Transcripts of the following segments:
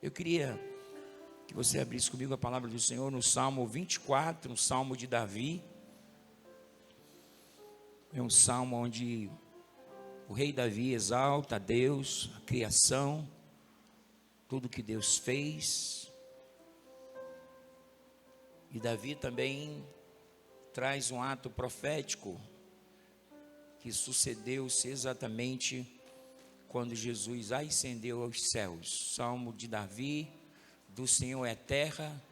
Eu queria que você abrisse comigo a palavra do Senhor no Salmo 24, um Salmo de Davi. É um salmo onde o rei Davi exalta a Deus, a criação, tudo que Deus fez. E Davi também traz um ato profético que sucedeu-se exatamente quando Jesus ascendeu aos céus. Salmo de Davi, do Senhor é terra.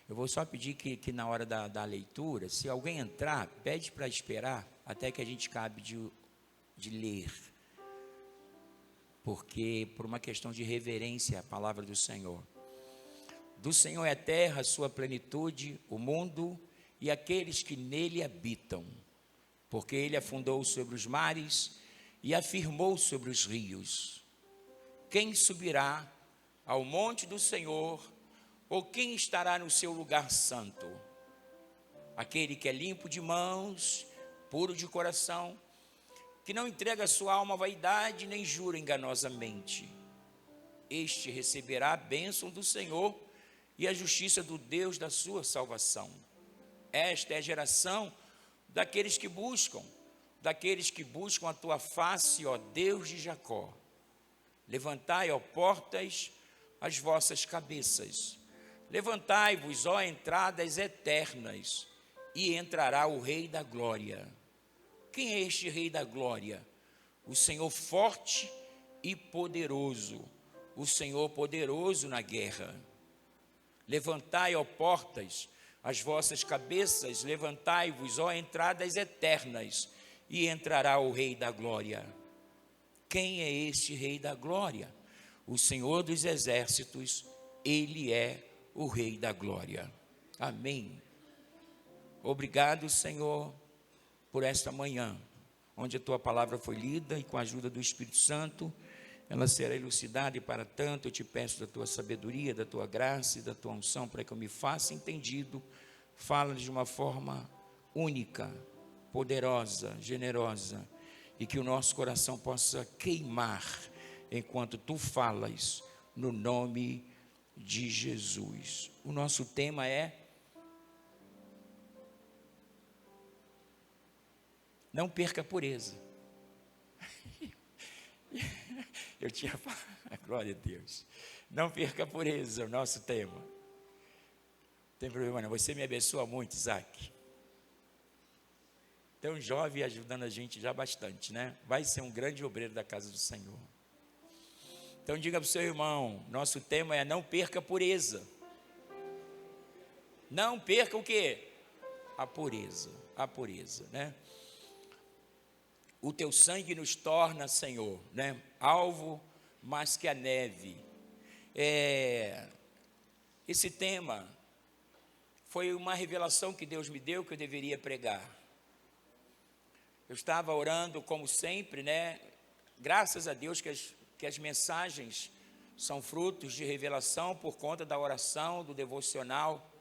Eu vou só pedir que na hora da leitura, se alguém entrar, pede para esperar até que a gente acabe de ler. Porque por uma questão de reverência à palavra do Senhor. Do Senhor é a terra, a sua plenitude, o mundo e aqueles que nele habitam. Porque ele afundou sobre os mares e afirmou sobre os rios. Quem subirá ao monte do Senhor, ou quem estará no seu lugar santo? Aquele que é limpo de mãos, puro de coração, que não entrega a sua alma à vaidade, nem jura enganosamente. Este receberá a bênção do Senhor e a justiça do Deus da sua salvação. Esta é a geração daqueles que buscam a tua face, ó Deus de Jacó. Levantai, ó portas, as vossas cabeças. Levantai-vos, ó entradas eternas, e entrará o Rei da Glória. Quem é este Rei da Glória? O Senhor forte e poderoso, o Senhor poderoso na guerra. Levantai, ó portas, as vossas cabeças, levantai-vos, ó entradas eternas, e entrará o Rei da Glória. Quem é este Rei da Glória? O Senhor dos Exércitos, Ele é o Rei da Glória. Amém. Obrigado, Senhor, por esta manhã, onde a Tua palavra foi lida e com a ajuda do Espírito Santo, ela será elucidada, e para tanto eu te peço da Tua sabedoria, da Tua graça e da Tua unção, para que eu me faça entendido. Fala de uma forma única, poderosa, generosa, e que o nosso coração possa queimar enquanto Tu falas, no nome de Jesus. O nosso tema é: não perca a pureza. Eu tinha falado, glória a Deus. Não perca a pureza, é o nosso tema. Não tem problema não, você me abençoa muito, Isaac. Tão jovem ajudando a gente já bastante, né? Vai ser um grande obreiro da casa do Senhor. Então diga para o seu irmão, nosso tema é: não perca a pureza. Não perca o quê? A pureza, né? O teu sangue nos torna, Senhor, né? Alvo mais que a neve. Esse tema foi uma revelação que Deus me deu, que eu deveria pregar. Eu estava orando como sempre, né? Graças a Deus que as mensagens são frutos de revelação por conta da oração, do devocional.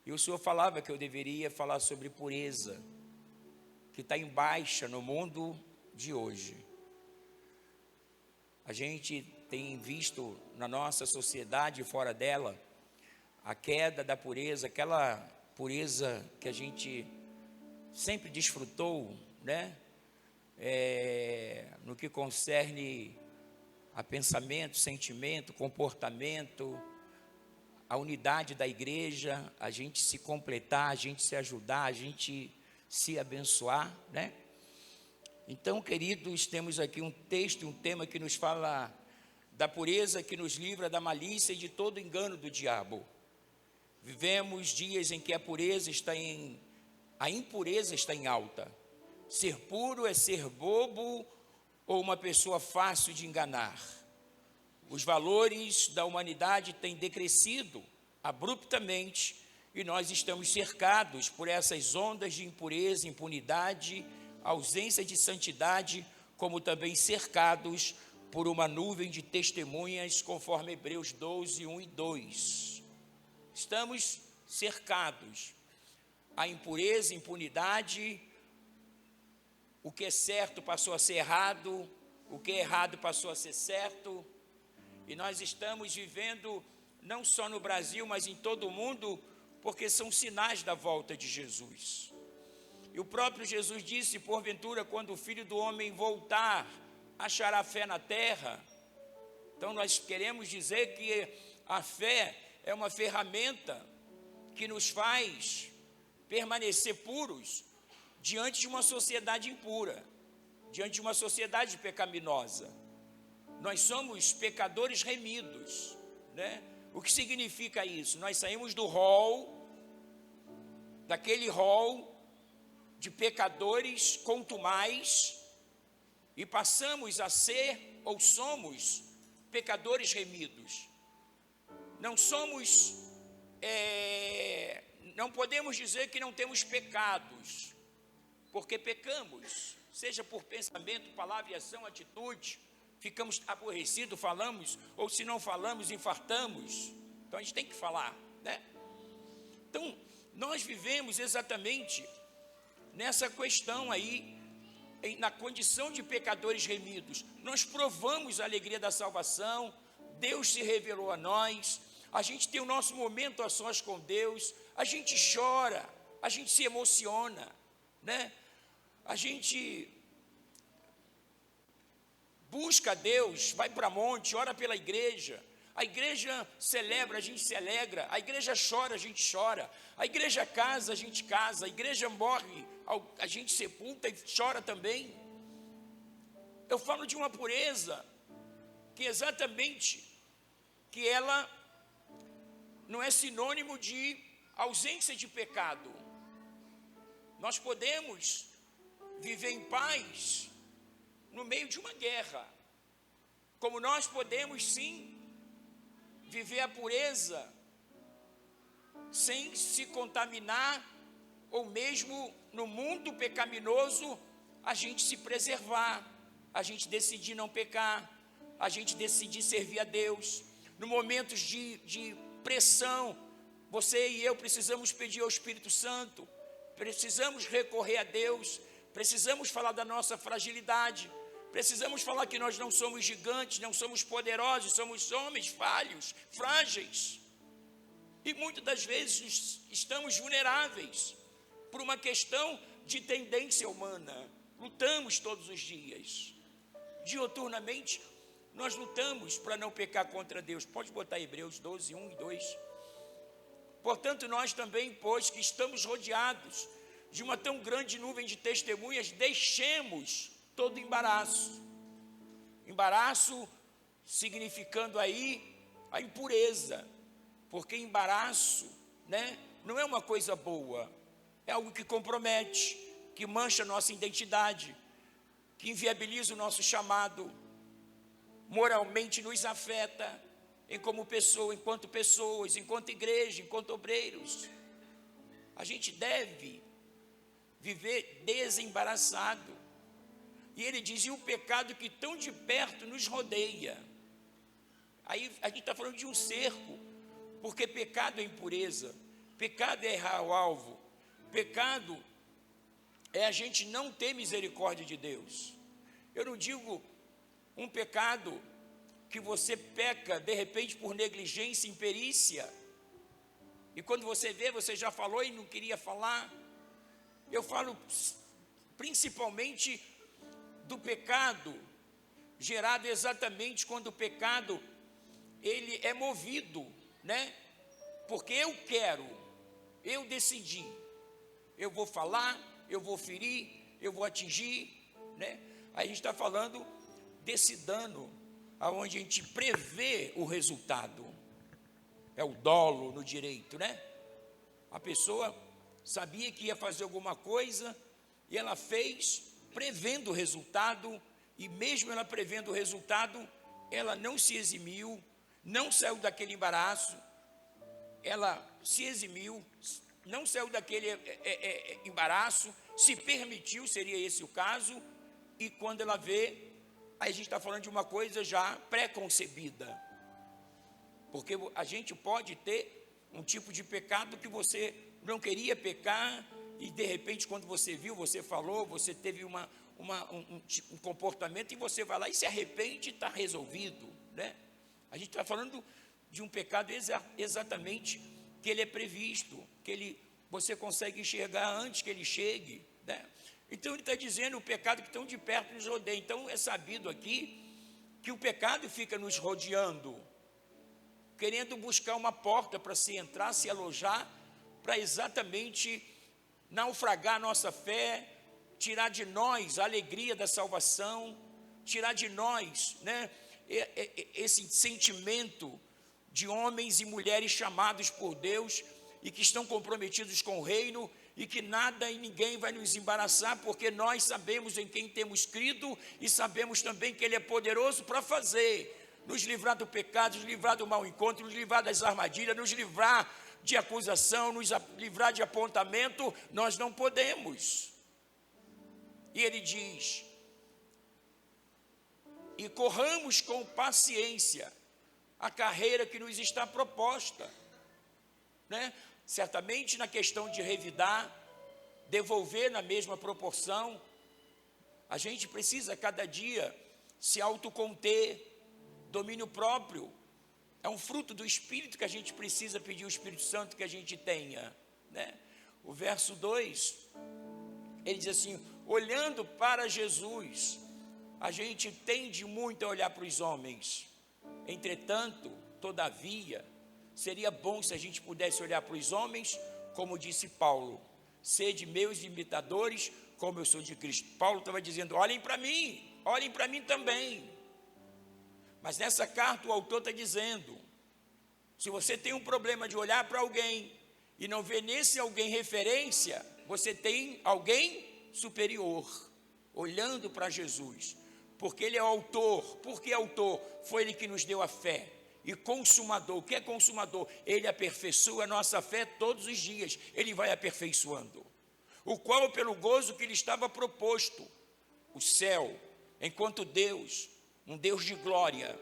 E o Senhor falava que eu deveria falar sobre pureza, que está em baixa no mundo de hoje. A gente tem visto na nossa sociedade e fora dela a queda da pureza, aquela pureza que a gente sempre desfrutou, né? No que concerne a pensamento, sentimento, comportamento, a unidade da igreja, a gente se completar, a gente se ajudar, a gente se abençoar, né? Então, queridos, temos aqui um texto, um tema que nos fala da pureza, que nos livra da malícia e de todo engano do diabo. Vivemos dias em que a impureza está em alta. Ser puro é ser bobo ou uma pessoa fácil de enganar. Os valores da humanidade têm decrescido abruptamente e nós estamos cercados por essas ondas de impureza, impunidade, ausência de santidade, como também cercados por uma nuvem de testemunhas, conforme Hebreus 12, 1 e 2. Estamos cercados. A impureza, impunidade, o que é certo passou a ser errado, o que é errado passou a ser certo, e nós estamos vivendo, não só no Brasil, mas em todo o mundo, porque são sinais da volta de Jesus. E o próprio Jesus disse, porventura, quando o Filho do Homem voltar, achará fé na terra? Então nós queremos dizer que a fé é uma ferramenta que nos faz permanecer puros diante de uma sociedade impura, diante de uma sociedade pecaminosa. Nós somos pecadores remidos, né? O que significa isso? Nós saímos do daquele rol de pecadores contumais, e passamos a ser, ou somos, pecadores remidos. Não somos, não podemos dizer que não temos pecados, porque pecamos, seja por pensamento, palavra e ação, atitude. Ficamos aborrecidos, falamos, ou se não falamos, infartamos. Então a gente tem que falar, né? Então, nós vivemos exatamente nessa questão aí, na condição de pecadores remidos. Nós provamos a alegria da salvação, Deus se revelou a nós, a gente tem o nosso momento a sós com Deus, a gente chora, a gente se emociona, né? A gente busca Deus, vai para monte, ora pela igreja. A igreja celebra, a gente se alegra. A igreja chora, a gente chora. A igreja casa, a gente casa. A igreja morre, a gente sepulta e chora também. Eu falo de uma pureza que exatamente, que ela não é sinônimo de ausência de pecado. Nós podemos viver em paz no meio de uma guerra, como nós podemos sim viver a pureza sem se contaminar, ou mesmo no mundo pecaminoso a gente se preservar, a gente decidir não pecar, a gente decidir servir a Deus. No momentos de pressão, você e eu precisamos pedir ao Espírito Santo, precisamos recorrer a Deus, precisamos falar da nossa fragilidade, precisamos falar que nós não somos gigantes, não somos poderosos, somos homens falhos, frágeis. E muitas das vezes estamos vulneráveis por uma questão de tendência humana. Lutamos todos os dias. Diuturnamente, nós lutamos para não pecar contra Deus. Pode botar Hebreus 12, 1 e 2. Portanto, nós também, pois que estamos rodeados de uma tão grande nuvem de testemunhas, deixemos todo embaraço. Embaraço significando aí a impureza, porque embaraço, né, não é uma coisa boa, é algo que compromete, que mancha a nossa identidade, que inviabiliza o nosso chamado, moralmente nos afeta como pessoa, enquanto pessoas, enquanto igreja, enquanto obreiros. A gente deve viver desembaraçado. E ele diz, e o pecado que tão de perto nos rodeia. Aí a gente está falando de um cerco, porque pecado é impureza, pecado é errar o alvo, pecado é a gente não ter misericórdia de Deus. Eu não digo um pecado que você peca de repente por negligência, imperícia, e quando você vê, você já falou e não queria falar. Eu falo principalmente do pecado gerado exatamente quando o pecado ele é movido, né? Porque eu quero, eu decidi, eu vou falar, eu vou ferir, eu vou atingir, né? Aí a gente está falando desse dano, aonde a gente prevê o resultado. É o dolo no direito, né? A pessoa sabia que ia fazer alguma coisa e ela fez prevendo o resultado, e mesmo ela prevendo o resultado, ela não se eximiu, não saiu daquele embaraço, ela se eximiu, não saiu daquele embaraço, se permitiu, seria esse o caso, e quando ela vê, aí a gente está falando de uma coisa já pré-concebida, porque a gente pode ter um tipo de pecado que você não queria pecar, e de repente quando você viu, você falou, você teve um comportamento e você vai lá e se arrepende e está resolvido, né? A gente está falando de um pecado exatamente que ele é previsto, que você consegue enxergar antes que ele chegue, né? Então ele está dizendo o pecado que tão de perto nos rodeia. Então é sabido aqui que o pecado fica nos rodeando, querendo buscar uma porta para se entrar, se alojar, para exatamente naufragar a nossa fé, tirar de nós a alegria da salvação, tirar de nós, né, esse sentimento de homens e mulheres chamados por Deus e que estão comprometidos com o reino e que nada e ninguém vai nos embaraçar, porque nós sabemos em quem temos crido e sabemos também que Ele é poderoso para fazer, nos livrar do pecado, nos livrar do mau encontro, nos livrar das armadilhas, nos livrar de acusação, nos livrar de apontamento. Nós não podemos. E ele diz: e corramos com paciência a carreira que nos está proposta, né? Certamente na questão de revidar, devolver na mesma proporção, a gente precisa cada dia se autoconter, domínio próprio, é um fruto do Espírito que a gente precisa pedir ao Espírito Santo que a gente tenha, né? O verso 2, ele diz assim: olhando para Jesus, a gente tende muito a olhar para os homens, entretanto, todavia, seria bom se a gente pudesse olhar para os homens, como disse Paulo: sede meus imitadores, como eu sou de Cristo. Paulo estava dizendo: olhem para mim também. Mas nessa carta o autor está dizendo: se você tem um problema de olhar para alguém e não ver nesse alguém referência, você tem alguém superior, olhando para Jesus, porque Ele é o autor. Por que autor? Foi Ele que nos deu a fé. E consumador, o que é consumador? Ele aperfeiçoa a nossa fé todos os dias, Ele vai aperfeiçoando, o qual pelo gozo que lhe estava proposto, o céu, enquanto Deus, um Deus de glória,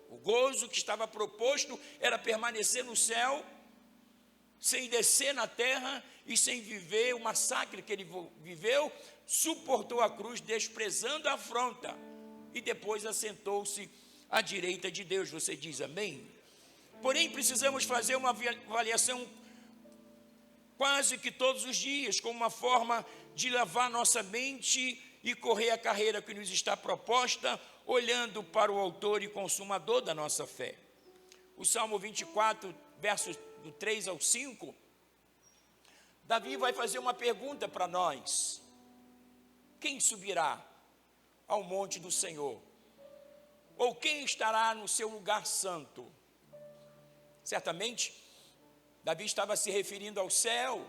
o gozo que estava proposto era permanecer no céu, sem descer na terra e sem viver o massacre que ele viveu, suportou a cruz, desprezando a afronta, e depois assentou-se à direita de Deus. Você diz amém? Porém, precisamos fazer uma avaliação quase que todos os dias, como uma forma de lavar nossa mente e correr a carreira que nos está proposta, olhando para o autor e consumador da nossa fé. O Salmo 24, versos do 3 ao 5, Davi vai fazer uma pergunta para nós: quem subirá ao monte do Senhor? Ou quem estará no seu lugar santo? Certamente, Davi estava se referindo ao céu,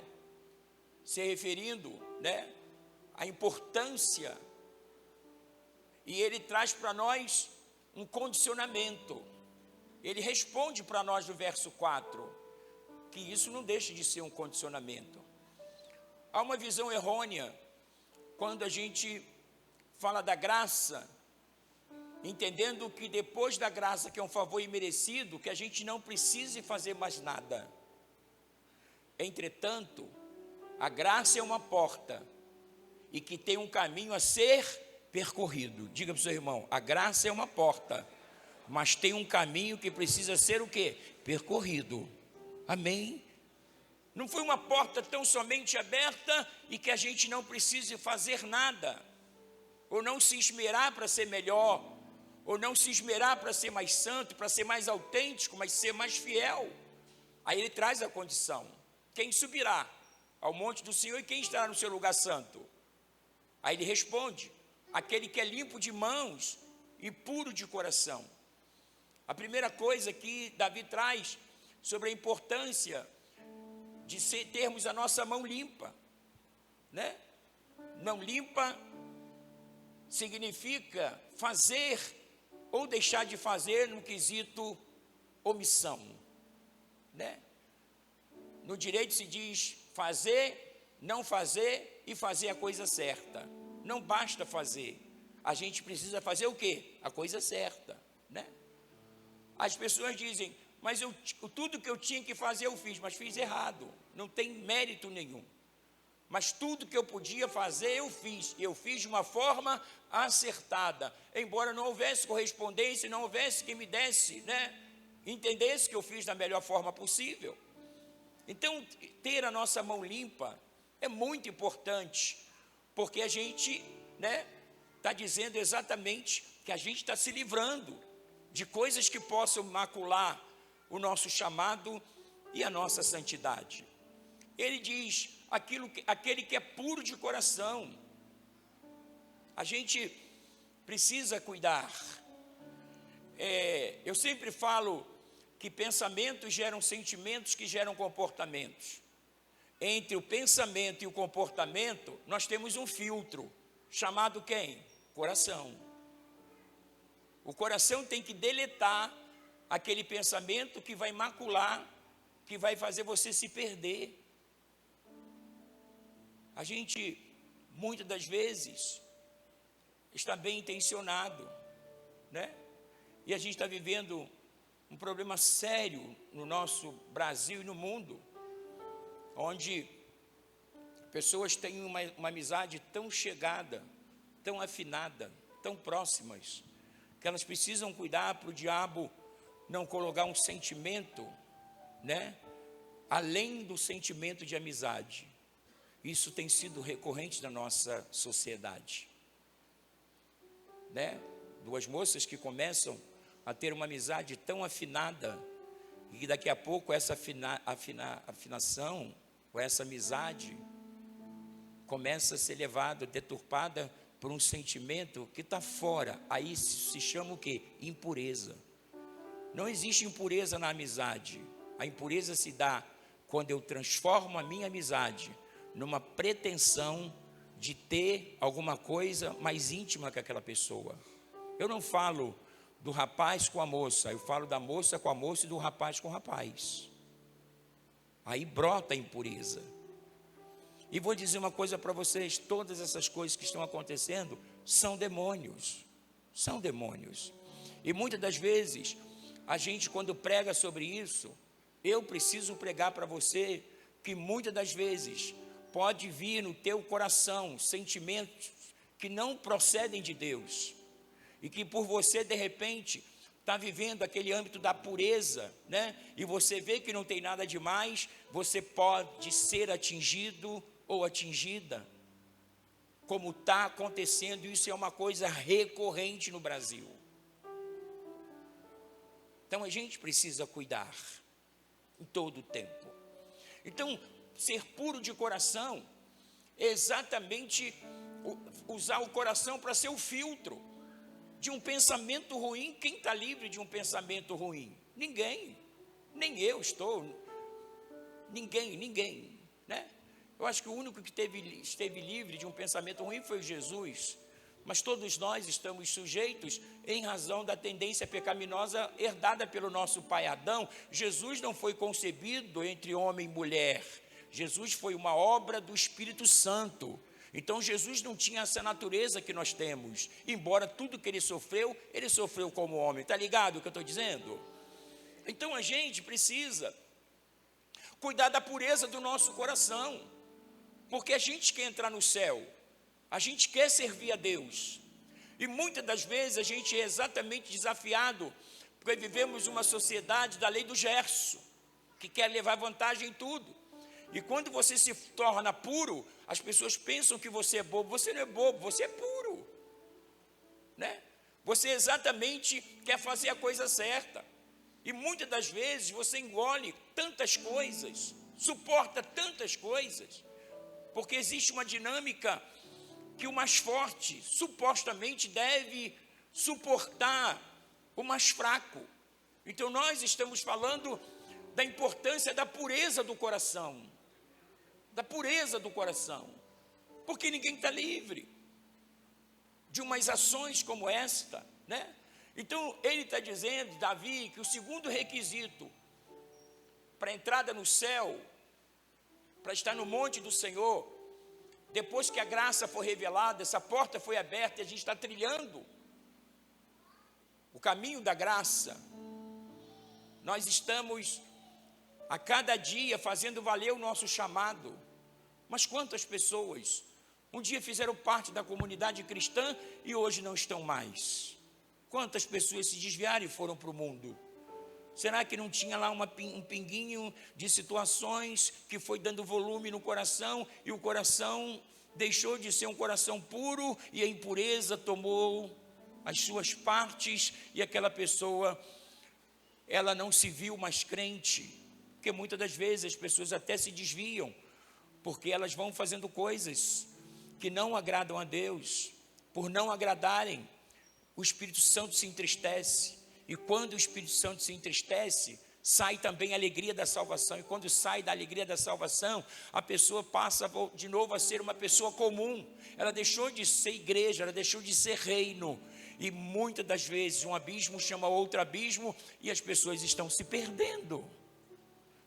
se referindo, né, à importância. E ele traz para nós um condicionamento. Ele responde para nós no verso 4, que isso não deixa de ser um condicionamento. Há uma visão errônea quando a gente fala da graça, entendendo que depois da graça, que é um favor imerecido, que a gente não precise fazer mais nada. Entretanto, a graça é uma porta e que tem um caminho a ser percorrido. Diga para o seu irmão: a graça é uma porta, mas tem um caminho que precisa ser o quê? Percorrido. Amém? Não foi uma porta tão somente aberta e que a gente não precise fazer nada, ou não se esmerar para ser melhor, ou não se esmerar para ser mais santo, para ser mais autêntico, mas ser mais fiel. Aí ele traz a condição: quem subirá ao monte do Senhor e quem estará no seu lugar santo? Aí ele responde: aquele que é limpo de mãos e puro de coração. A primeira coisa que Davi traz sobre a importância de termos a nossa mão limpa, né? Mão limpa significa fazer ou deixar de fazer no quesito omissão, né? No direito se diz fazer, não fazer e fazer a coisa certa. Não basta fazer, a gente precisa fazer o quê? A coisa certa, né? As pessoas dizem: mas tudo que eu tinha que fazer eu fiz, mas fiz errado, não tem mérito nenhum. mas tudo que eu podia fazer eu fiz. Eu fiz de uma forma acertada, embora não houvesse correspondência, não houvesse quem me desse, entendesse que eu fiz da melhor forma possível. Então, ter a nossa mão limpa é muito importante, porque a gente, está dizendo exatamente que a gente está se livrando de coisas que possam macular o nosso chamado e a nossa santidade. Ele diz, aquele que é puro de coração. A gente precisa cuidar. Eu sempre falo que pensamentos geram sentimentos que geram comportamentos. Entre o pensamento e o comportamento, nós temos um filtro, chamado quem? Coração. O coração tem que deletar aquele pensamento que vai macular, que vai fazer você se perder. A gente, muitas das vezes, está bem intencionado, E a gente está vivendo um problema sério no nosso Brasil e no mundo, onde pessoas têm uma amizade tão chegada, tão afinada, tão próximas, que elas precisam cuidar para o diabo não colocar um sentimento, além do sentimento de amizade. Isso tem sido recorrente na nossa sociedade, Duas moças que começam a ter uma amizade tão afinada, e que daqui a pouco essa afinação, ou essa amizade, começa a ser levada, deturpada por um sentimento que está fora. Aí se chama o quê? Impureza. Não existe impureza na amizade. A impureza se dá quando eu transformo a minha amizade numa pretensão de ter alguma coisa mais íntima com aquela pessoa. Eu não falo do rapaz com a moça, eu falo da moça com a moça e do rapaz com o rapaz. Aí brota a impureza. E vou dizer uma coisa para vocês, todas essas coisas que estão acontecendo são demônios. São demônios. E muitas das vezes, a gente quando prega sobre isso, eu preciso pregar para você que muitas das vezes pode vir no teu coração sentimentos que não procedem de Deus. E que por você, de repente, está vivendo aquele âmbito da pureza, E você vê que não tem nada demais, você pode ser atingido ou atingida, como está acontecendo. Isso é uma coisa recorrente no Brasil. Então a gente precisa cuidar em todo o tempo. Então, ser puro de coração é exatamente usar o coração para ser o filtro de um pensamento ruim. Quem está livre de um pensamento ruim? Ninguém. Nem eu estou. Ninguém. Eu acho que o único que esteve livre de um pensamento ruim foi Jesus. Mas todos nós estamos sujeitos em razão da tendência pecaminosa herdada pelo nosso pai Adão. Jesus não foi concebido entre homem e mulher. Jesus foi uma obra do Espírito Santo. Então Jesus não tinha essa natureza que nós temos. Embora tudo que ele sofreu como homem. Está ligado o que eu estou dizendo? Então a gente precisa cuidar da pureza do nosso coração. Porque a gente quer entrar no céu. A gente quer servir a Deus. E muitas das vezes a gente é exatamente desafiado, porque vivemos uma sociedade da lei do Gerson, que quer levar vantagem em tudo. E quando você se torna puro, as pessoas pensam que você é bobo. Você não é bobo, você é puro. Você exatamente quer fazer a coisa certa. E muitas das vezes você engole tantas coisas, suporta tantas coisas, porque existe uma dinâmica que o mais forte supostamente deve suportar o mais fraco. Então nós estamos falando da importância da pureza do coração. Da pureza do coração. Porque ninguém está livre de umas ações como esta, Então ele está dizendo, Davi, que o segundo requisito para a entrada no céu, para estar no monte do Senhor, depois que a graça foi revelada, essa porta foi aberta e a gente está trilhando o caminho da graça. Nós estamos a cada dia fazendo valer o nosso chamado, Mas quantas pessoas um dia fizeram parte da comunidade cristã e hoje não estão mais? Quantas pessoas se desviaram e foram para o mundo? Será que não tinha lá um pinguinho de situações que foi dando volume no coração e o coração deixou de ser um coração puro e a impureza tomou as suas partes e aquela pessoa, ela não se viu mais crente? Porque muitas das vezes as pessoas até se desviam, porque elas vão fazendo coisas que não agradam a Deus. Por não agradarem, o Espírito Santo se entristece. E quando o Espírito Santo se entristece, sai também a alegria da salvação. E quando sai da alegria da salvação, a pessoa passa de novo a ser uma pessoa comum. Ela deixou de ser igreja, ela deixou de ser reino. E muitas das vezes um abismo chama outro abismo e as pessoas estão se perdendo.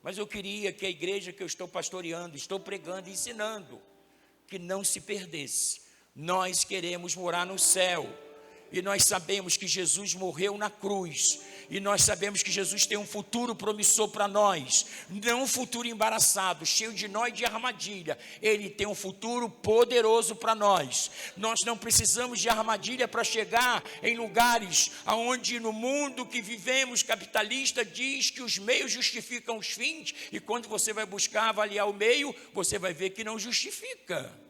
Mas eu queria que a igreja que eu estou pastoreando, estou pregando e ensinando, que não se perdesse. Nós queremos morar no céu. E nós sabemos que Jesus morreu na cruz. E nós sabemos que Jesus tem um futuro promissor para nós. Não um futuro embaraçado, cheio de nó e de armadilha. Ele tem um futuro poderoso para nós. Nós não precisamos de armadilha para chegar em lugares onde no mundo que vivemos capitalista diz que os meios justificam os fins. E quando você vai buscar avaliar o meio, você vai ver que não justifica.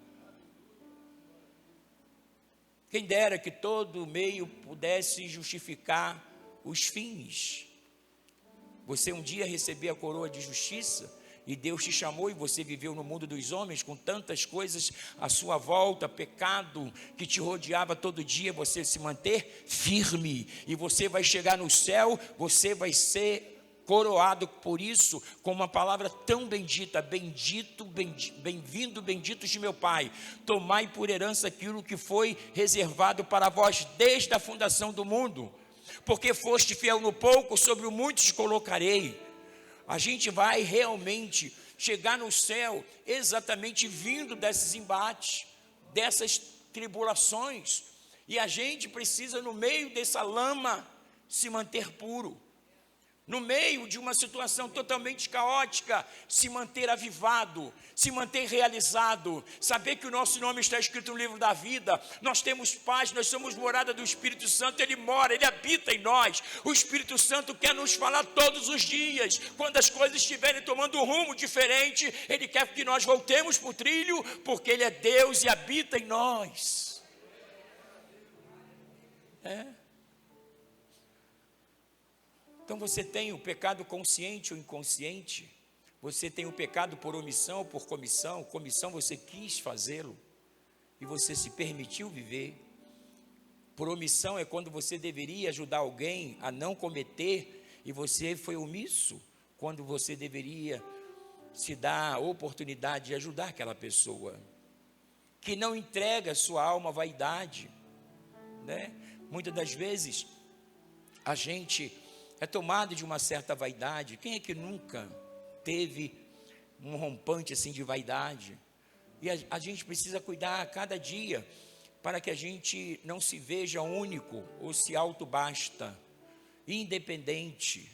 Quem dera que todo meio pudesse justificar os fins. Você um dia recebeu a coroa de justiça e Deus te chamou e você viveu no mundo dos homens com tantas coisas à sua volta, pecado que te rodeava todo dia, você se manter firme e você vai chegar no céu, você vai ser coroado por isso, com uma palavra tão bendita: bendito, bem-vindo, benditos de meu Pai, tomai por herança aquilo que foi reservado para vós desde a fundação do mundo, porque foste fiel no pouco, sobre o muito te colocarei. A gente vai realmente chegar no céu exatamente vindo desses embates, dessas tribulações, e a gente precisa no meio dessa lama se manter puro. No meio de uma situação totalmente caótica, se manter avivado, se manter realizado, saber que o nosso nome está escrito no livro da vida, nós temos paz, nós somos morada do Espírito Santo, Ele mora, Ele habita em nós. O Espírito Santo quer nos falar todos os dias, quando as coisas estiverem tomando um rumo diferente, Ele quer que nós voltemos para o trilho, porque Ele é Deus e habita em nós. Então você tem o pecado consciente ou inconsciente, você tem o pecado por omissão ou por comissão. Comissão, você quis fazê-lo e você se permitiu viver. Por omissão é quando você deveria ajudar alguém a não cometer e você foi omisso, quando você deveria se dar a oportunidade de ajudar aquela pessoa, que não entrega a sua alma à vaidade, né? Muitas das vezes a gente é tomado de uma certa vaidade. Quem é que nunca teve um rompante assim de vaidade? E a gente precisa cuidar a cada dia para que a gente não se veja único ou se auto-basta, independente.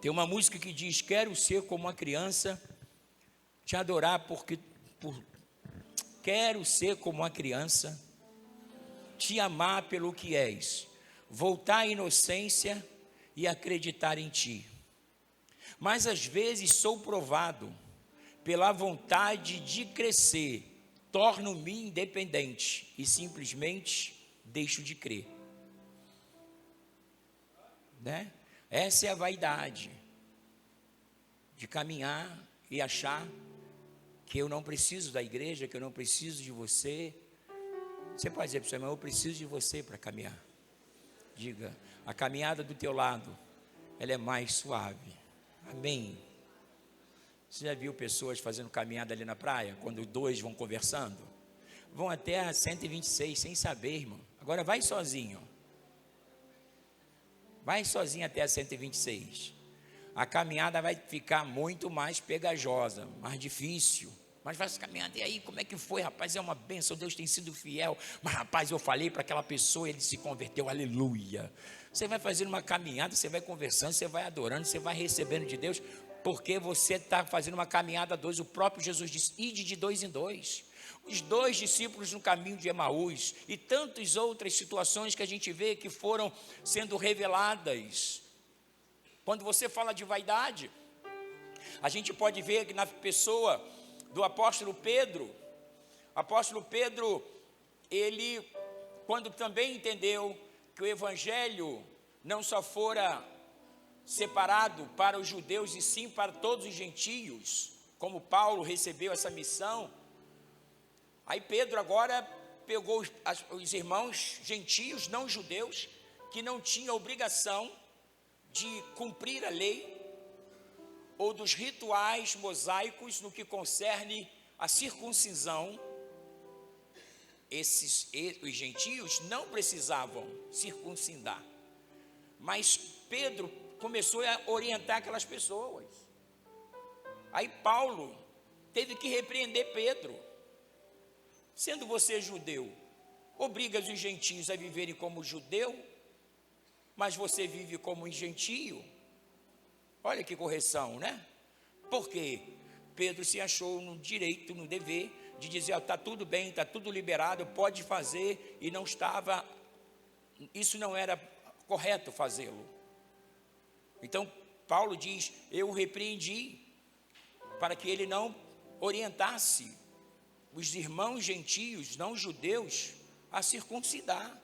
Tem uma música que diz: quero ser como uma criança, te adorar quero ser como uma criança, te amar pelo que és, voltar à inocência e acreditar em ti. Mas às vezes sou provado pela vontade de crescer, torno-me independente e simplesmente deixo de crer, né? Essa é a vaidade, de caminhar e achar que eu não preciso da igreja, que eu não preciso de você. Você pode dizer para o seu irmão: eu preciso de você para caminhar. Diga: a caminhada do teu lado, ela é mais suave. Amém. Você já viu pessoas fazendo caminhada ali na praia, quando dois vão conversando? Vão até a 126 sem saber, irmão. Agora vai sozinho. Vai sozinho até a 126. A caminhada vai ficar muito mais pegajosa, mais difícil. Mas vai caminhando, e aí, como é que foi, rapaz? É uma bênção, Deus tem sido fiel. Mas, rapaz, eu falei para aquela pessoa, ele se converteu, aleluia. Você vai fazendo uma caminhada, você vai conversando, você vai adorando, você vai recebendo de Deus. Porque você está fazendo uma caminhada a dois. O próprio Jesus disse: ide de dois em dois. Os dois discípulos no caminho de Emaús e tantas outras situações que a gente vê que foram sendo reveladas. Quando você fala de vaidade, a gente pode ver que na pessoa do apóstolo Pedro, ele, quando também entendeu que o evangelho não só fora separado para os judeus e sim para todos os gentios, como Paulo recebeu essa missão, aí Pedro agora pegou os irmãos gentios, não judeus, que não tinham obrigação de cumprir a lei ou dos rituais mosaicos no que concerne a circuncisão. Os gentios não precisavam circuncidar, mas Pedro começou a orientar aquelas pessoas. Aí Paulo teve que repreender Pedro. Sendo você judeu, obrigas os gentios a viverem como judeu, mas você vive como um gentio? Olha que correção, né? Por quê? Pedro se achou no direito, no dever de dizer: está tudo bem, está tudo liberado, pode fazer, e não estava, isso não era correto fazê-lo. Então Paulo diz: eu o repreendi, para que ele não orientasse os irmãos gentios, não judeus, a circuncidar.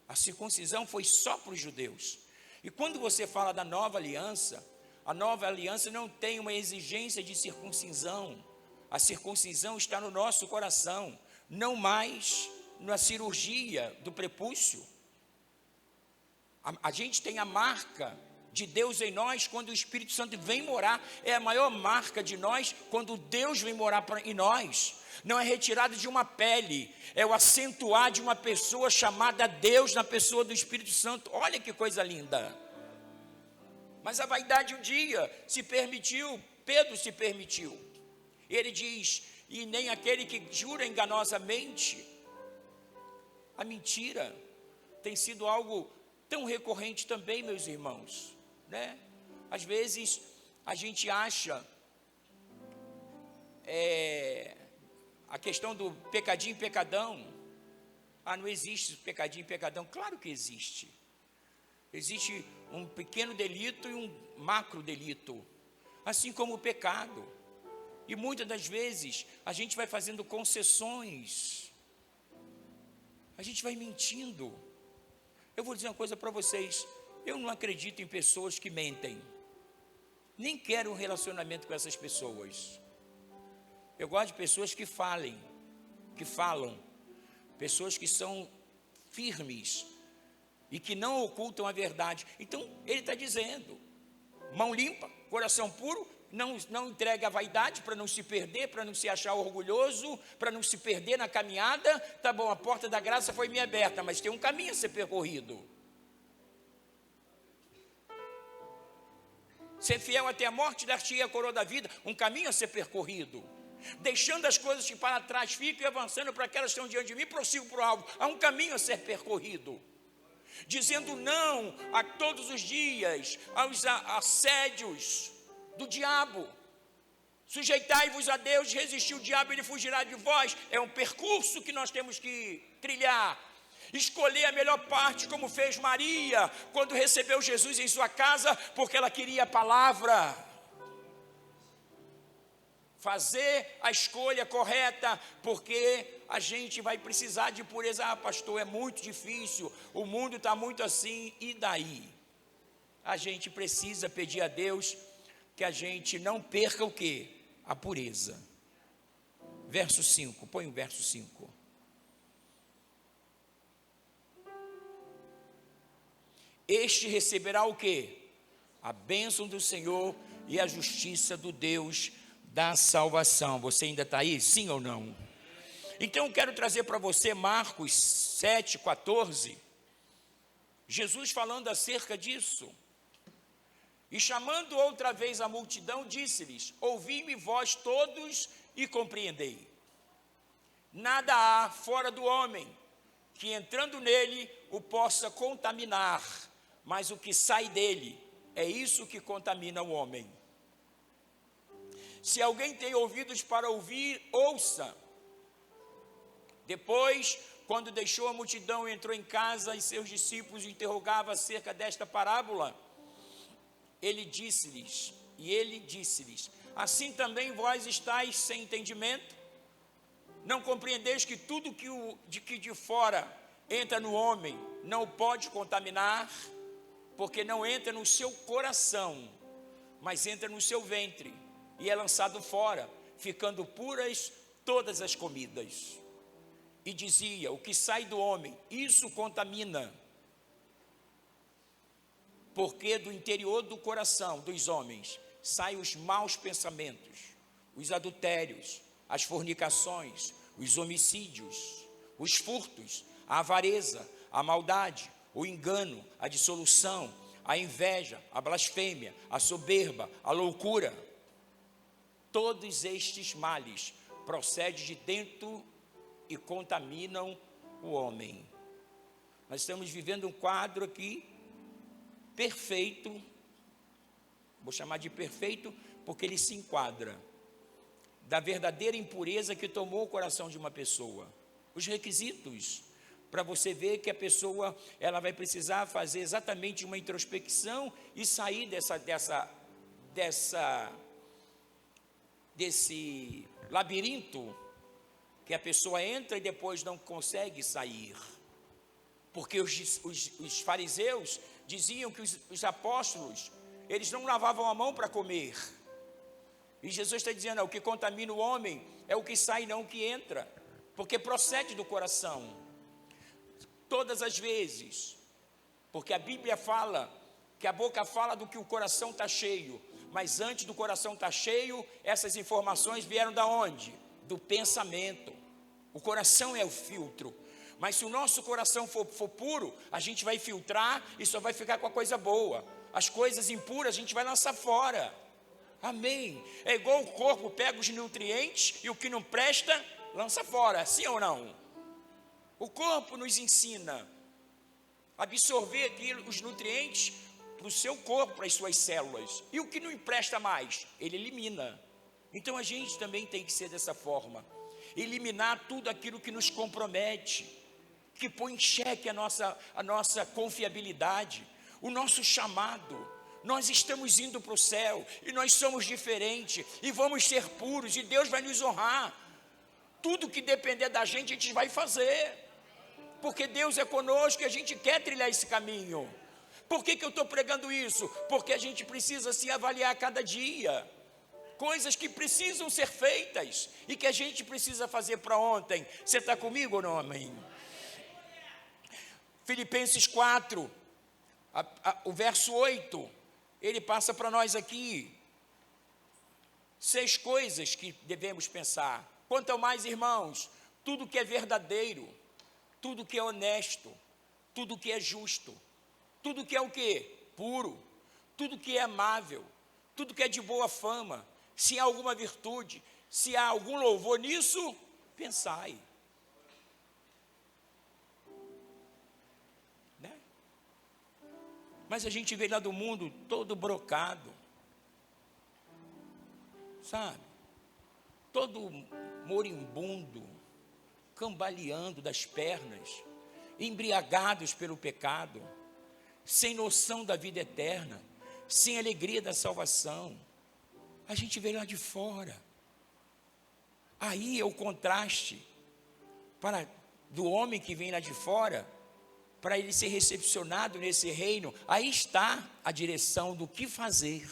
A circuncisão foi só para os judeus. E quando você fala da nova aliança, a nova aliança não tem uma exigência de circuncisão. A circuncisão está no nosso coração, não mais na cirurgia do prepúcio. A gente tem a marca de Deus em nós quando o Espírito Santo vem morar. É a maior marca de nós quando Deus vem morar em nós. Não é retirado de uma pele, é o acentuar de uma pessoa chamada Deus na pessoa do Espírito Santo. Olha que coisa linda. Mas a vaidade um dia se permitiu, Pedro se permitiu. Ele diz: e nem aquele que jura enganosamente. A mentira tem sido algo tão recorrente também, meus irmãos, né? Às vezes a gente acha a questão do pecadinho e pecadão. Não existe pecadinho e pecadão. Claro que existe. Existe um pequeno delito e um macro delito, assim como o pecado. E muitas das vezes a gente vai fazendo concessões, a gente vai mentindo. Eu vou dizer uma coisa para vocês: eu não acredito em pessoas que mentem, nem quero um relacionamento com essas pessoas. Eu gosto de pessoas que falam, pessoas que são firmes e que não ocultam a verdade. Então ele está dizendo: mão limpa, coração puro, não entregue a vaidade, para não se perder, para não se achar orgulhoso, para não se perder na caminhada. Tá bom, a porta da graça foi me aberta, mas tem um caminho a ser percorrido. Ser fiel até a morte, dar-te-ei a coroa da vida, um caminho a ser percorrido. Deixando as coisas que para trás ficam e avançando para aquelas que estão diante de mim, prossigo para o alvo. Há um caminho a ser percorrido. Dizendo não a todos os dias aos assédios do diabo. Sujeitai-vos a Deus, resistir o diabo, ele fugirá de vós. É um percurso que nós temos que trilhar. Escolher a melhor parte, como fez Maria quando recebeu Jesus em sua casa, porque ela queria a palavra. Fazer a escolha correta, porque a gente vai precisar de pureza. Pastor, é muito difícil, o mundo está muito assim, e daí? A gente precisa pedir a Deus que a gente não perca o quê? A pureza. Verso 5, põe o verso 5. Este receberá o quê? A bênção do Senhor e a justiça do Deus da salvação. Você ainda está aí? Sim ou não? Então eu quero trazer para você Marcos 7,14. Jesus falando acerca disso. E chamando outra vez a multidão, disse-lhes: ouvi-me vós todos e compreendei. Nada há fora do homem que entrando nele o possa contaminar, mas o que sai dele, é isso que contamina o homem. Se alguém tem ouvidos para ouvir, ouça. Depois, quando deixou a multidão, entrou em casa e seus discípulos interrogavam acerca desta parábola. Ele disse-lhes, assim também vós estáis sem entendimento? Não compreendeis que tudo que de fora entra no homem não o pode contaminar, porque não entra no seu coração, mas entra no seu ventre e é lançado fora, ficando puras todas as comidas. E dizia, o que sai do homem, isso contamina, porque do interior do coração dos homens saem os maus pensamentos, os adultérios, as fornicações, os homicídios, os furtos, a avareza, a maldade, o engano, a dissolução, a inveja, a blasfêmia, a soberba, a loucura. Todos estes males procedem de dentro e contaminam o homem. Nós estamos vivendo um quadro aqui perfeito, vou chamar de perfeito porque ele se enquadra, da verdadeira impureza que tomou o coração de uma pessoa. Os requisitos para você ver que a pessoa ela vai precisar fazer exatamente uma introspecção e sair desse labirinto que a pessoa entra e depois não consegue sair. Porque os fariseus diziam que os apóstolos, eles não lavavam a mão para comer. E Jesus está dizendo, o que contamina o homem é o que sai, não o que entra, porque procede do coração. Todas as vezes, porque a Bíblia fala que a boca fala do que o coração está cheio, mas antes do coração estar cheio, essas informações vieram da onde? Do pensamento. O coração é o filtro, mas se o nosso coração for puro, a gente vai filtrar e só vai ficar com a coisa boa. As coisas impuras a gente vai lançar fora. Amém? É igual o corpo pega os nutrientes e o que não presta, lança fora, sim ou não? O corpo nos ensina a absorver os nutrientes para o seu corpo, para as suas células. E o que não empresta mais, ele elimina. Então a gente também tem que ser dessa forma. Eliminar tudo aquilo que nos compromete, que põe em xeque a nossa confiabilidade, o nosso chamado. Nós estamos indo para o céu e nós somos diferentes e vamos ser puros e Deus vai nos honrar. Tudo que depender da gente, a gente vai fazer, porque Deus é conosco e a gente quer trilhar esse caminho. Por que eu estou pregando isso? Porque a gente precisa se avaliar a cada dia. Coisas que precisam ser feitas e que a gente precisa fazer para ontem. Você está comigo ou não, amém? Filipenses 4, o verso 8, ele passa para nós aqui 6 coisas que devemos pensar. Quanto ao mais, irmãos, tudo que é verdadeiro, tudo que é honesto, tudo que é justo, tudo que é o quê? Puro, tudo que é amável, tudo que é de boa fama, se há alguma virtude, se há algum louvor nisso, pensai. Né? Mas a gente vê lá do mundo todo brocado, sabe? Todo moribundo, cambaleando das pernas, embriagados pelo pecado, sem noção da vida eterna, sem alegria da salvação. A gente vê lá de fora. Aí é o contraste do homem que vem lá de fora, para ele ser recepcionado nesse reino. Aí está a direção do que fazer.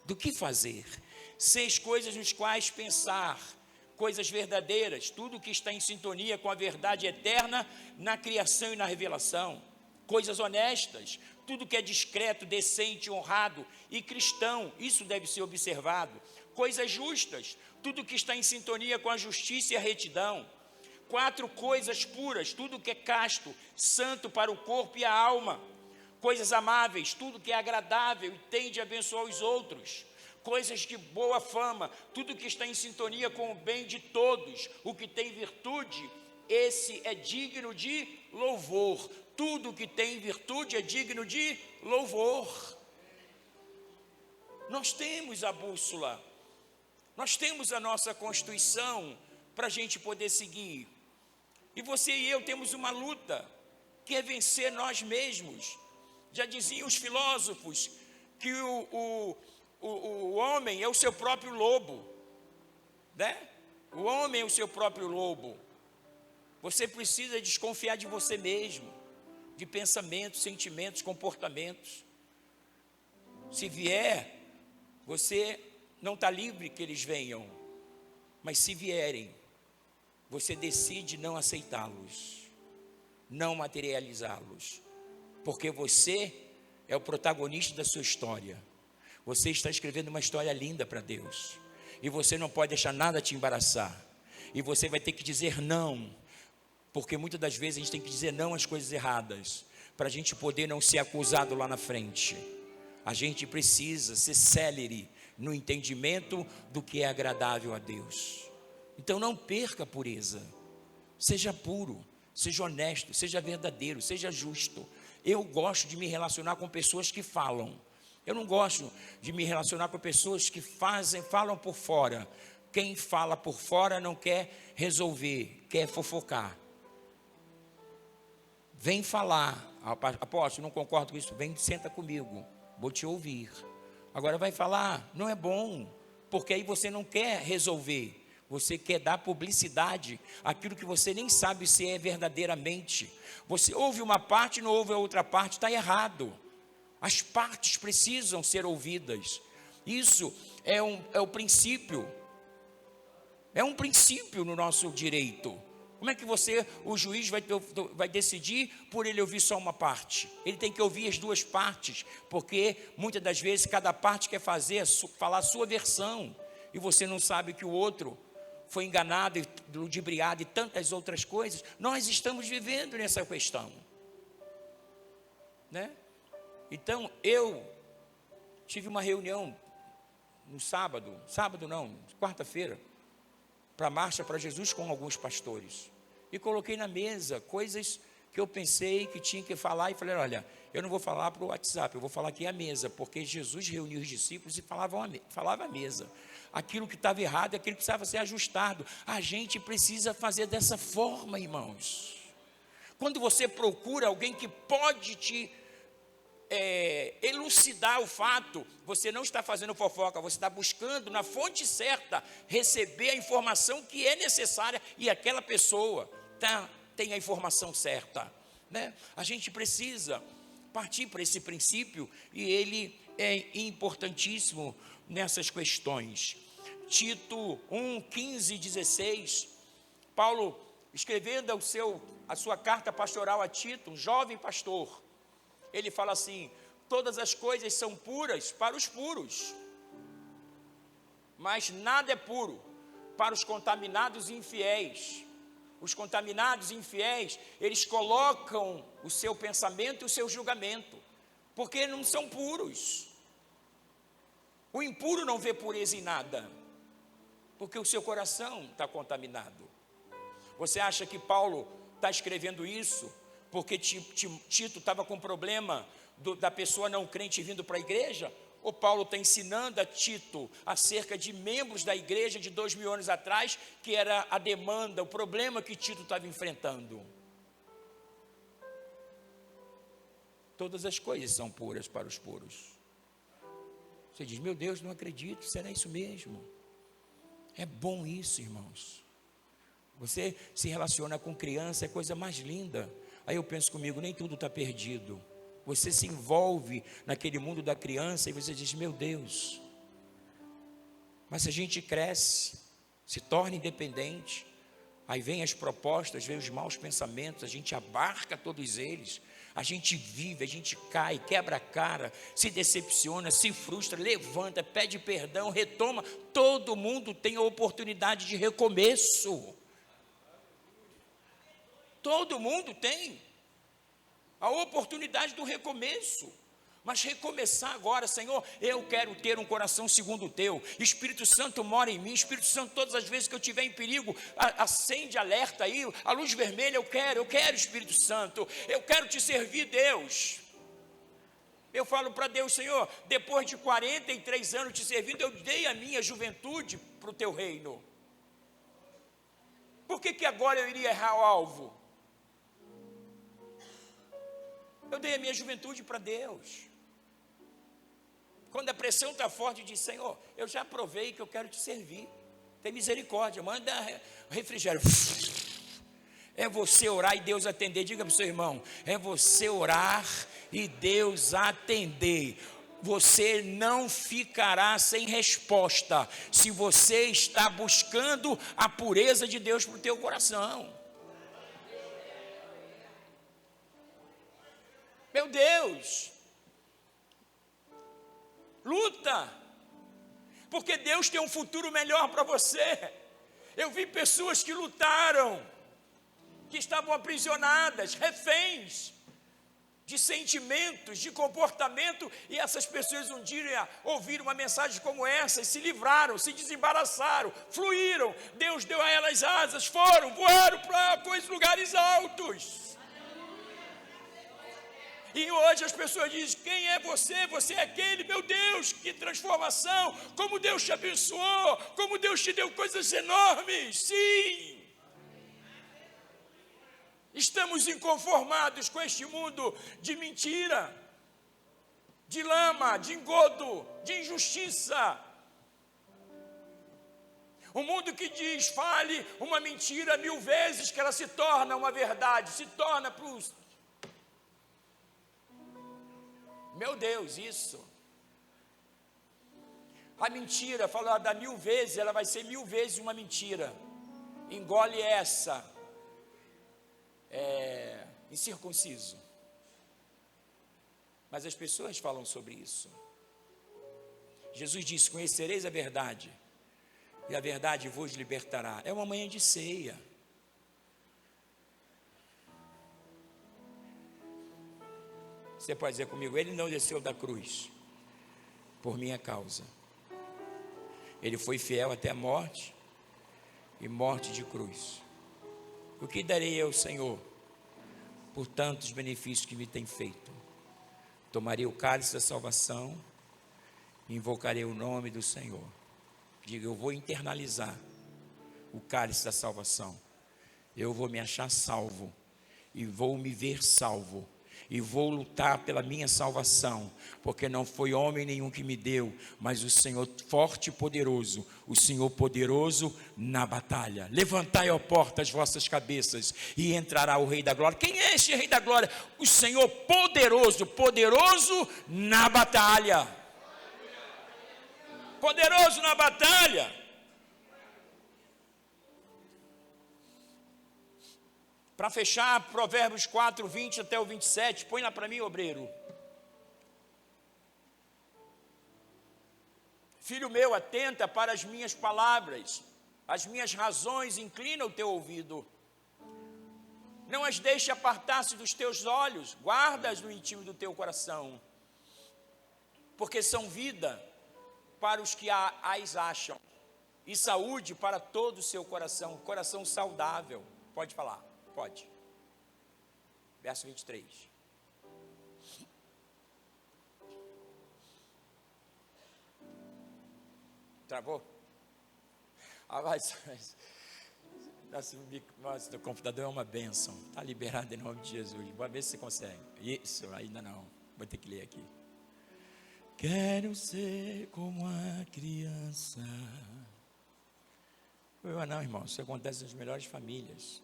Do que fazer. 6 coisas nos quais pensar, coisas verdadeiras, tudo que está em sintonia com a verdade eterna na criação e na revelação. Coisas honestas, tudo que é discreto, decente, honrado e cristão, isso deve ser observado. Coisas justas, tudo que está em sintonia com a justiça e a retidão. 4 coisas puras, tudo que é casto, santo para o corpo e a alma. Coisas amáveis, tudo que é agradável e tende a abençoar os outros. Coisas de boa fama, tudo que está em sintonia com o bem de todos. O que tem virtude, esse é digno de louvor. Tudo que tem virtude é digno de louvor. Nós temos a bússola, Nós temos a nossa Constituição para a gente poder seguir. E você e eu temos uma luta, que é vencer nós mesmos. Já diziam os filósofos que o homem é o seu próprio lobo, né? O homem é o seu próprio lobo. Você precisa desconfiar de você mesmo, de pensamentos, sentimentos, comportamentos. Se vier, você não está livre que eles venham, mas se vierem, você decide não aceitá-los, não materializá-los, porque você é o protagonista da sua história. Você está escrevendo uma história linda para Deus, e você não pode deixar nada te embaraçar, e você vai ter que dizer não, porque muitas das vezes a gente tem que dizer não às coisas erradas, para a gente poder não ser acusado lá na frente. A gente precisa ser célere no entendimento do que é agradável a Deus. Então não perca a pureza, seja puro, seja honesto, seja verdadeiro, seja justo. Eu gosto de me relacionar com pessoas que falam. Eu não gosto de me relacionar com pessoas que falam por fora. Quem fala por fora não quer resolver, quer fofocar. Vem falar, apóstolo, não concordo com isso, vem, senta comigo, vou te ouvir. Agora vai falar, não é bom, porque aí você não quer resolver, você quer dar publicidade àquilo que você nem sabe se é verdadeiramente. Você ouve uma parte, não ouve a outra parte, está errado. As partes precisam ser ouvidas. Isso é o princípio. É um princípio no nosso direito. Como é que o juiz vai decidir por ele ouvir só uma parte? Ele tem que ouvir as duas partes, porque muitas das vezes cada parte quer falar a sua versão, e você não sabe que o outro foi enganado, ludibriado e tantas outras coisas. Nós estamos vivendo nessa questão, né? Então, eu tive uma reunião no quarta-feira, para a Marcha para Jesus com alguns pastores, e coloquei na mesa coisas que eu pensei que tinha que falar, e falei, olha, eu não vou falar para o WhatsApp, eu vou falar aqui à mesa, porque Jesus reuniu os discípulos e falava à mesa, aquilo que estava errado, aquilo que precisava ser ajustado. A gente precisa fazer dessa forma, irmãos. Quando você procura alguém que pode te elucidar o fato, você não está fazendo fofoca, você está buscando na fonte certa receber a informação que é necessária, e aquela pessoa tem a informação certa, né? A gente precisa partir para esse princípio, e ele é importantíssimo nessas questões. Tito 1, 15 e 16, Paulo escrevendo a sua carta pastoral a Tito, um jovem pastor, ele fala assim: todas as coisas são puras para os puros, mas nada é puro para os contaminados e infiéis. Os contaminados e infiéis, eles colocam o seu pensamento e o seu julgamento, porque não são puros. O impuro não vê pureza em nada, porque o seu coração está contaminado. Você acha que Paulo está escrevendo isso porque Tito estava com problema da pessoa não crente vindo para a igreja? Ou Paulo está ensinando a Tito acerca de membros da igreja de 2000 anos atrás, que era a demanda, o problema que Tito estava enfrentando? Todas as coisas são puras para os puros. Você diz, meu Deus, não acredito, será isso mesmo? É bom isso, irmãos. Você se relaciona com criança, é a coisa mais linda. Aí eu penso comigo, nem tudo está perdido. Você se envolve naquele mundo da criança e você diz, meu Deus. Mas se a gente cresce, se torna independente, aí vem as propostas, vem os maus pensamentos, a gente abarca todos eles, a gente vive, a gente cai, quebra a cara, se decepciona, se frustra, levanta, pede perdão, retoma. Todo mundo tem a oportunidade de recomeço. Todo mundo tem a oportunidade do recomeço, mas recomeçar agora. Senhor, eu quero ter um coração segundo o teu. Espírito Santo mora em mim. Espírito Santo, todas as vezes que eu estiver em perigo, acende, alerta aí, a luz vermelha. Eu quero Espírito Santo, eu quero te servir, Deus. Eu falo para Deus, Senhor, depois de 43 anos te servindo, eu dei a minha juventude para o teu reino. Por que agora eu iria errar o alvo? Eu dei a minha juventude para Deus. Quando a pressão está forte, eu disse: Senhor, eu já provei que eu quero te servir. Tem misericórdia, manda refrigério. É você orar e Deus atender. Diga para o seu irmão: é você orar e Deus atender. Você não ficará sem resposta se você está buscando a pureza de Deus para o teu coração. Meu Deus, luta, porque Deus tem um futuro melhor para você. Eu vi pessoas que lutaram, que estavam aprisionadas, reféns de sentimentos, de comportamento, e essas pessoas um dia ouviram uma mensagem como essa e se livraram, se desembaraçaram, fluíram. Deus deu a elas asas, voaram para lugares altos. E hoje as pessoas dizem: quem é você? Você é aquele, meu Deus, que transformação, como Deus te abençoou, como Deus te deu coisas enormes. Sim, estamos inconformados com este mundo de mentira, de lama, de engodo, de injustiça. Um mundo que diz: fale uma mentira 1000 vezes que ela se torna uma verdade, se torna para os... Meu Deus, isso. A mentira, falada 1000 vezes, ela vai ser 1000 vezes uma mentira. Engole essa. Incircunciso. Mas as pessoas falam sobre isso. Jesus disse: conhecereis a verdade, e a verdade vos libertará. É uma manhã de ceia. Você pode dizer comigo: Ele não desceu da cruz por minha causa. Ele foi fiel até a morte, e morte de cruz. O que darei eu, Senhor, por tantos benefícios que me tem feito? Tomarei o cálice da salvação e invocarei o nome do Senhor. Diga: eu vou internalizar o cálice da salvação. Eu vou me achar salvo e vou me ver salvo. E vou lutar pela minha salvação, porque não foi homem nenhum que me deu, mas o Senhor forte e poderoso, o Senhor poderoso na batalha. Levantai, ó porta, as vossas cabeças, e entrará o Rei da Glória. Quem é este Rei da Glória? O Senhor poderoso, poderoso na batalha. Poderoso na batalha. Para fechar, Provérbios 4, 20 até o 27, põe lá para mim, obreiro. Filho meu, atenta para as minhas palavras, as minhas razões, inclina o teu ouvido. Não as deixe apartar-se dos teus olhos, guarda-as no íntimo do teu coração, porque são vida para os que as acham, e saúde para todo o seu coração, coração saudável. Pode falar. Pode. Verso 23. Travou? Nossa, o computador é uma bênção. Está liberado em nome de Jesus. Vamos ver se você consegue. Isso, ainda não. Vou ter que ler aqui. Quero ser como a criança. Não, irmão. Isso acontece nas melhores famílias.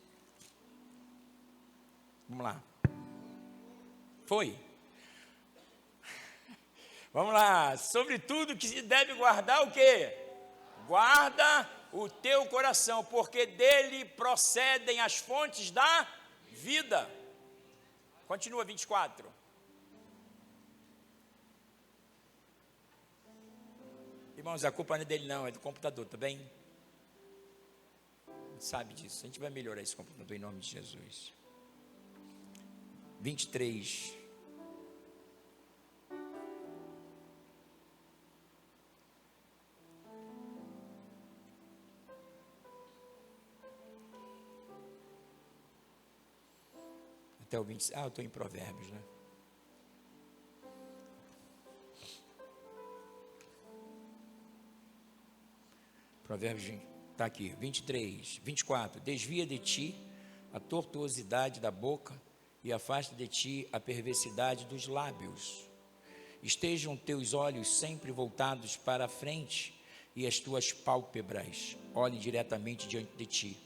Vamos lá. Foi. Vamos lá. Sobre tudo que se deve guardar o quê? Guarda o teu coração, porque dele procedem as fontes da vida. Continua 24. Irmãos, a culpa não é dele não, é do computador, tá bem? Sabe disso. A gente vai melhorar esse computador em nome de Jesus. 23. Até o 20. Eu estou em Provérbios, né? Provérbios, está aqui, 23, 24. Desvia de ti a tortuosidade da boca e afasta de ti a perversidade dos lábios. Estejam teus olhos sempre voltados para a frente e as tuas pálpebras olhem diretamente diante de ti.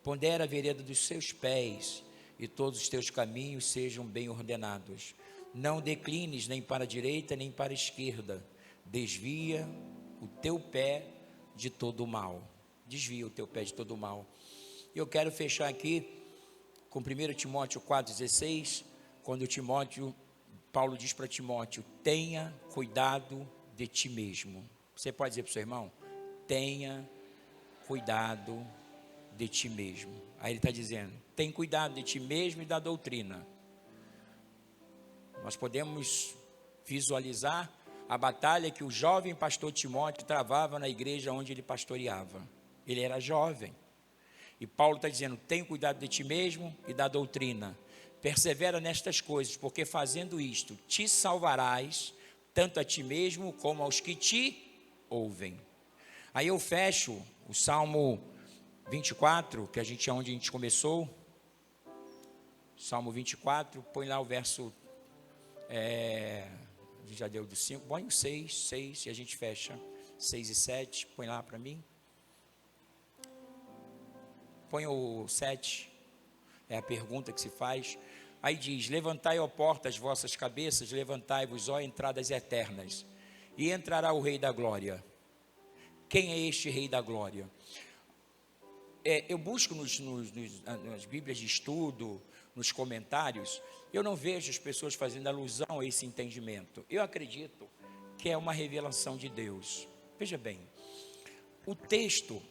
Pondera a vereda dos seus pés e todos os teus caminhos sejam bem ordenados. Não declines nem para a direita nem para a esquerda. Desvia o teu pé de todo o mal. Desvia o teu pé de todo o mal. Eu quero fechar aqui com 1 Timóteo 4,16, quando Paulo diz para Timóteo: tenha cuidado de ti mesmo. Você pode dizer para o seu irmão: tenha cuidado de ti mesmo. Aí ele está dizendo: tem cuidado de ti mesmo e da doutrina. Nós podemos visualizar a batalha que o jovem pastor Timóteo travava na igreja onde ele pastoreava. Ele era jovem. E Paulo está dizendo: tem cuidado de ti mesmo e da doutrina. Persevera nestas coisas, porque fazendo isto, te salvarás, tanto a ti mesmo como aos que te ouvem. Aí eu fecho o Salmo 24, que é onde a gente começou. Salmo 24, põe lá o verso, já deu do 5, põe o 6 e a gente fecha, 6 e 7, põe lá para mim. Põe o 7, é a pergunta que se faz. Aí diz: levantai, ó porta, as vossas cabeças, levantai-vos, ó entradas eternas, e entrará o Rei da Glória. Quem é este Rei da Glória? Eu busco nas Bíblias de estudo, nos comentários, eu não vejo as pessoas fazendo alusão a esse entendimento. Eu acredito que é uma revelação de Deus. Veja bem, o texto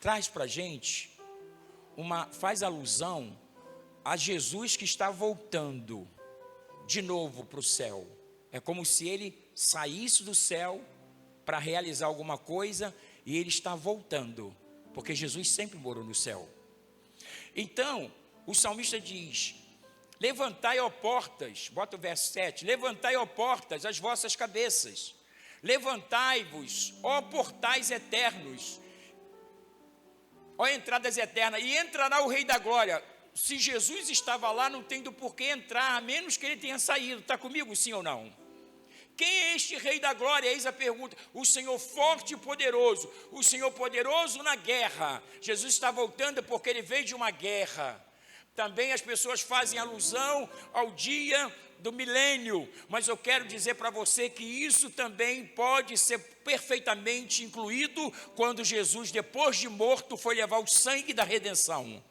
traz para a gente faz alusão a Jesus que está voltando de novo para o céu. É como se ele saísse do céu para realizar alguma coisa e ele está voltando, porque Jesus sempre morou no céu. Então, o salmista diz: levantai, ó portas, bota o verso 7, levantai, ó portas, as vossas cabeças, levantai-vos, ó portais eternos, ó entradas eternas, e entrará o Rei da Glória. Se Jesus estava lá, não tem do porquê entrar, a menos que ele tenha saído. Está comigo, sim ou não? Quem é este Rei da Glória? Eis a pergunta. O Senhor forte e poderoso, o Senhor poderoso na guerra. Jesus está voltando porque ele veio de uma guerra. Também as pessoas fazem alusão ao dia do milênio, mas eu quero dizer para você que isso também pode ser perfeitamente incluído quando Jesus, depois de morto, foi levar o sangue da redenção.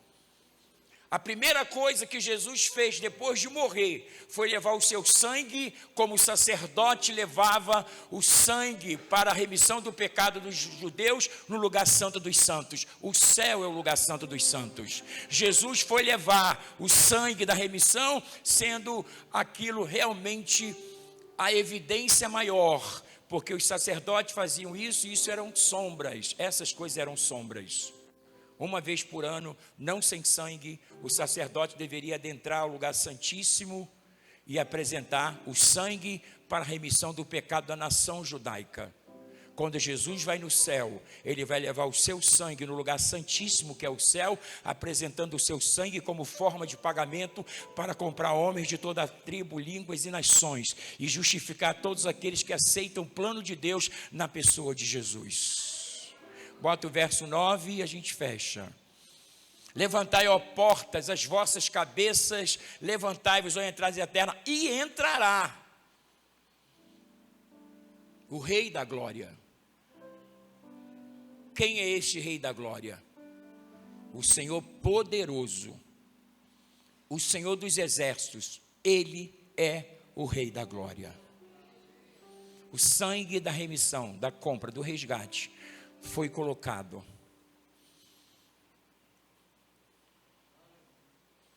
A primeira coisa que Jesus fez depois de morrer foi levar o seu sangue, como o sacerdote levava o sangue para a remissão do pecado dos judeus no lugar santo dos santos. O céu é o lugar santo dos santos. Jesus foi levar o sangue da remissão, sendo aquilo realmente a evidência maior, porque os sacerdotes faziam isso e isso eram sombras, essas coisas eram sombras. Uma vez por ano, não sem sangue, o sacerdote deveria adentrar ao lugar santíssimo e apresentar o sangue para a remissão do pecado da nação judaica. Quando Jesus vai no céu, ele vai levar o seu sangue no lugar santíssimo que é o céu, apresentando o seu sangue como forma de pagamento para comprar homens de toda a tribo, línguas e nações e justificar todos aqueles que aceitam o plano de Deus na pessoa de Jesus. Bota o verso 9 e a gente fecha. Levantai, ó portas, as vossas cabeças, levantai-vos, ó entradas eternas, e entrará o Rei da Glória. Quem é este Rei da Glória? O Senhor poderoso, o Senhor dos exércitos. Ele é o Rei da Glória. O sangue da remissão, da compra, do resgate foi colocado.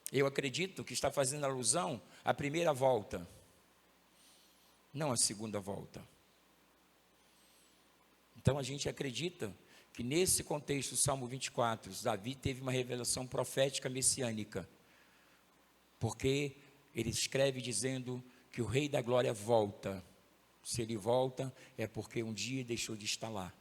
Eu acredito que está fazendo alusão à primeira volta, não à segunda volta. Então a gente acredita que nesse contexto do Salmo 24, Davi teve uma revelação profética messiânica, porque ele escreve dizendo que o Rei da Glória volta. Se ele volta, é porque um dia deixou de estar lá.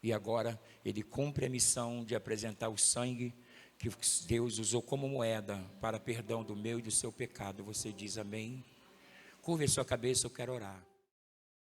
e agora ele cumpre a missão de apresentar o sangue que Deus usou como moeda para perdão do meu e do seu pecado. Você diz amém? Curve a sua cabeça, eu quero orar.